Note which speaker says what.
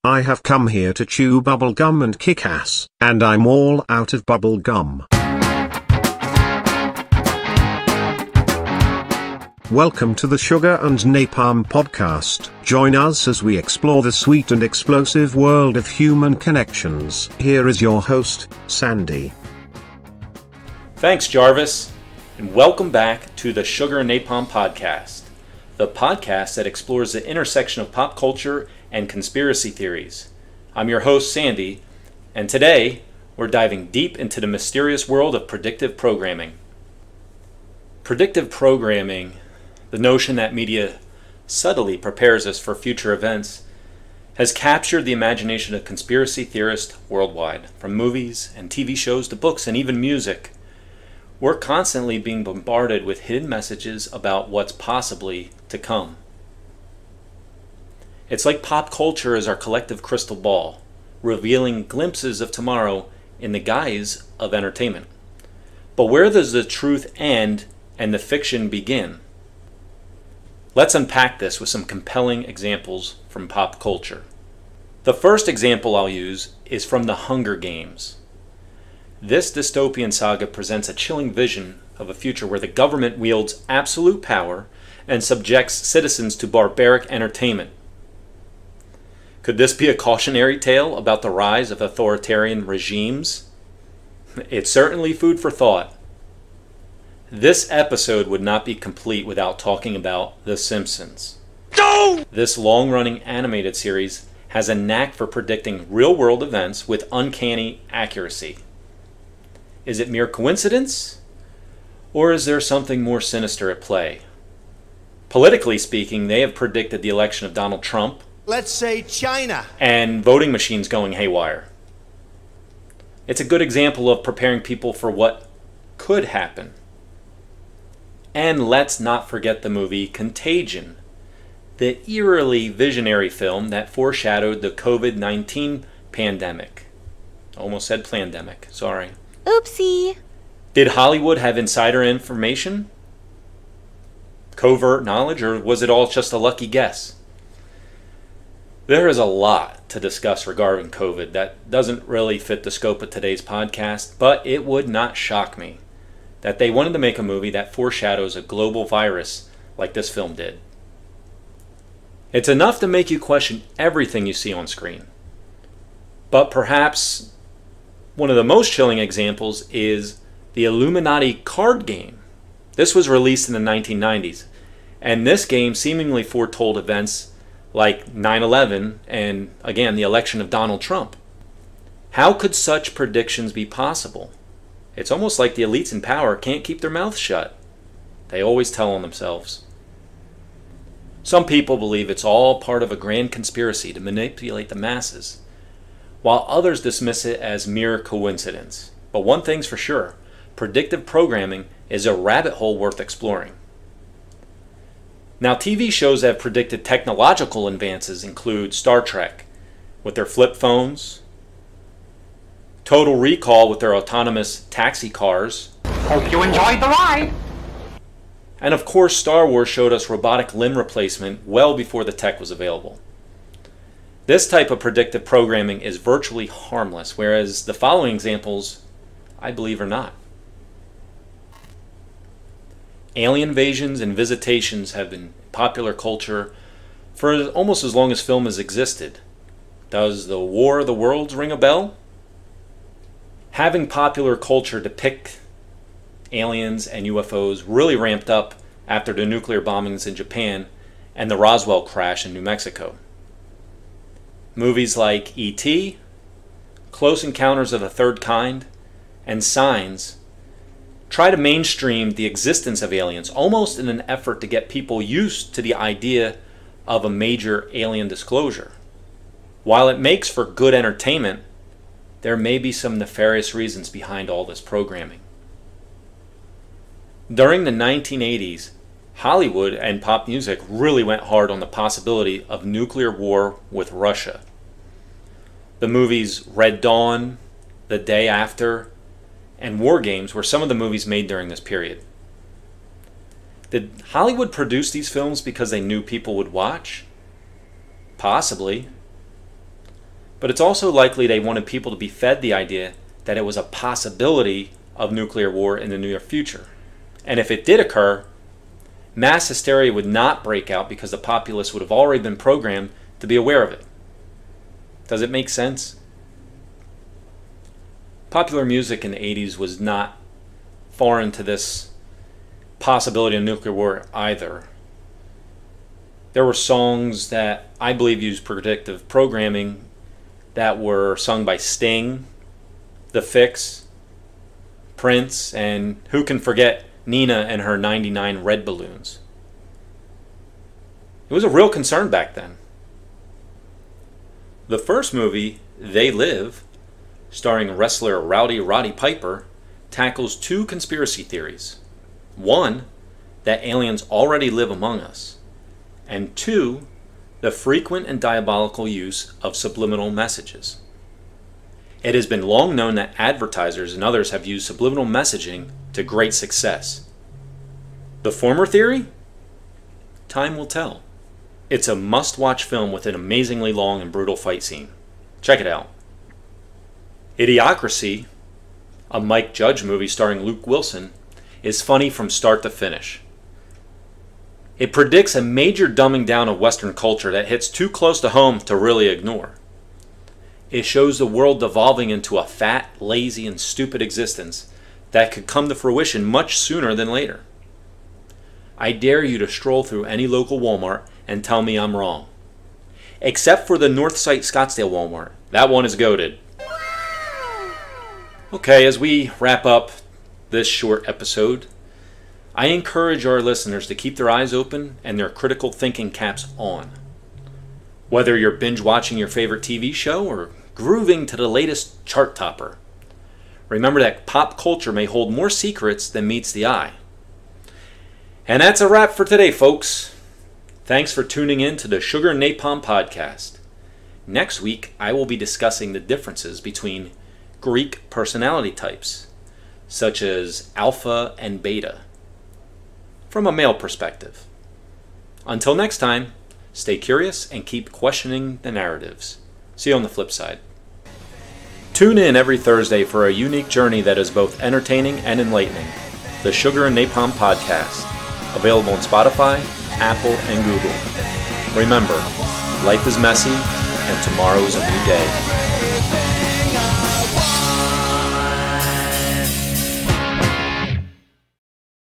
Speaker 1: I have come here to chew bubble gum and kick ass, and I'm all out of bubble gum. Welcome to the Sugar and Napalm Podcast. Join us as we explore the sweet and explosive world of human connections. Here is your host, Sandy.
Speaker 2: Thanks, Jarvis, and welcome back to the Sugar and Napalm Podcast, the podcast that explores the intersection of pop culture and conspiracy theories. I'm your host, Sandy, and today we're diving deep into the mysterious world of predictive programming. Predictive programming, the notion that media subtly prepares us for future events, has captured the imagination of conspiracy theorists worldwide. From movies and TV shows to books and even music, we're constantly being bombarded with hidden messages about what's possibly to come. It's like pop culture is our collective crystal ball, revealing glimpses of tomorrow in the guise of entertainment. But where does the truth end and the fiction begin? Let's unpack this with some compelling examples from pop culture. The first example I'll use is from The Hunger Games. This dystopian saga presents a chilling vision of a future where the government wields absolute power and subjects citizens to barbaric entertainment. Could this be a cautionary tale about the rise of authoritarian regimes? It's certainly food for thought. This episode would not be complete without talking about The Simpsons. No! This long-running animated series has a knack for predicting real-world events with uncanny accuracy. Is it mere coincidence? Or is there something more sinister at play? Politically speaking, they have predicted the election of Donald Trump.
Speaker 3: Let's say China.
Speaker 2: And voting machines going haywire. It's a good example of preparing people for what could happen. And let's not forget the movie Contagion, the eerily visionary film that foreshadowed the COVID-19 pandemic. Almost said plandemic, sorry.
Speaker 4: Oopsie.
Speaker 2: Did Hollywood have insider information? Covert knowledge, or was it all just a lucky guess? There is a lot to discuss regarding COVID that doesn't really fit the scope of today's podcast, but it would not shock me that they wanted to make a movie that foreshadows a global virus like this film did. It's enough to make you question everything you see on screen. But perhaps one of the most chilling examples is the Illuminati card game. This was released in the 1990s, and this game seemingly foretold events like 9/11 and, again, the election of Donald Trump. How could such predictions be possible? It's almost like the elites in power can't keep their mouths shut. They always tell on themselves. Some people believe it's all part of a grand conspiracy to manipulate the masses, while others dismiss it as mere coincidence. But one thing's for sure, predictive programming is a rabbit hole worth exploring. Now, TV shows that have predicted technological advances include Star Trek with their flip phones, Total Recall with their autonomous taxi cars.
Speaker 5: Hope you enjoyed the ride.
Speaker 2: And of course, Star Wars showed us robotic limb replacement well before the tech was available. This type of predictive programming is virtually harmless, whereas the following examples, I believe, are not. Alien invasions and visitations have been popular culture for almost as long as film has existed. Does the War of the Worlds ring a bell? Having popular culture depict aliens and UFOs really ramped up after the nuclear bombings in Japan and the Roswell crash in New Mexico. Movies like E.T., Close Encounters of the Third Kind, and Signs try to mainstream the existence of aliens, almost in an effort to get people used to the idea of a major alien disclosure. While it makes for good entertainment, there may be some nefarious reasons behind all this programming. During the 1980s, Hollywood and pop music really went hard on the possibility of nuclear war with Russia. The movies Red Dawn, The Day After, and War Games were some of the movies made during this period. Did Hollywood produce these films because they knew people would watch? Possibly. But it's also likely they wanted people to be fed the idea that it was a possibility of nuclear war in the near future. And if it did occur, mass hysteria would not break out because the populace would have already been programmed to be aware of it. Does it make sense? Popular music in the 80s was not foreign to this possibility of nuclear war either. There were songs that I believe used predictive programming that were sung by Sting, The Fix, Prince, and who can forget Nina and her 99 red balloons. It was a real concern back then. The first movie, They Live, starring wrestler Rowdy Roddy Piper, tackles two conspiracy theories. One, that aliens already live among us. And two, the frequent and diabolical use of subliminal messages. It has been long known that advertisers and others have used subliminal messaging to great success. The former theory? Time will tell. It's a must-watch film with an amazingly long and brutal fight scene. Check it out. Idiocracy, a Mike Judge movie starring Luke Wilson, is funny from start to finish. It predicts a major dumbing down of Western culture that hits too close to home to really ignore. It shows the world devolving into a fat, lazy, and stupid existence that could come to fruition much sooner than later. I dare you to stroll through any local Walmart and tell me I'm wrong. Except for the Northside Scottsdale Walmart. That one is goated. Okay, as we wrap up this short episode, I encourage our listeners to keep their eyes open and their critical thinking caps on. Whether you're binge watching your favorite TV show or grooving to the latest chart topper, remember that pop culture may hold more secrets than meets the eye. And that's a wrap for today, folks. Thanks for tuning in to the Sugar Napalm Podcast. Next week, I will be discussing the differences between Greek personality types, such as alpha and beta, from a male perspective. Until next time, stay curious and keep questioning the narratives. See you on the flip side. Tune in every Thursday for a unique journey that is both entertaining and enlightening. The Sugar and Napalm Podcast. Available on Spotify, Apple, and Google. Remember, life is messy and tomorrow is a new day.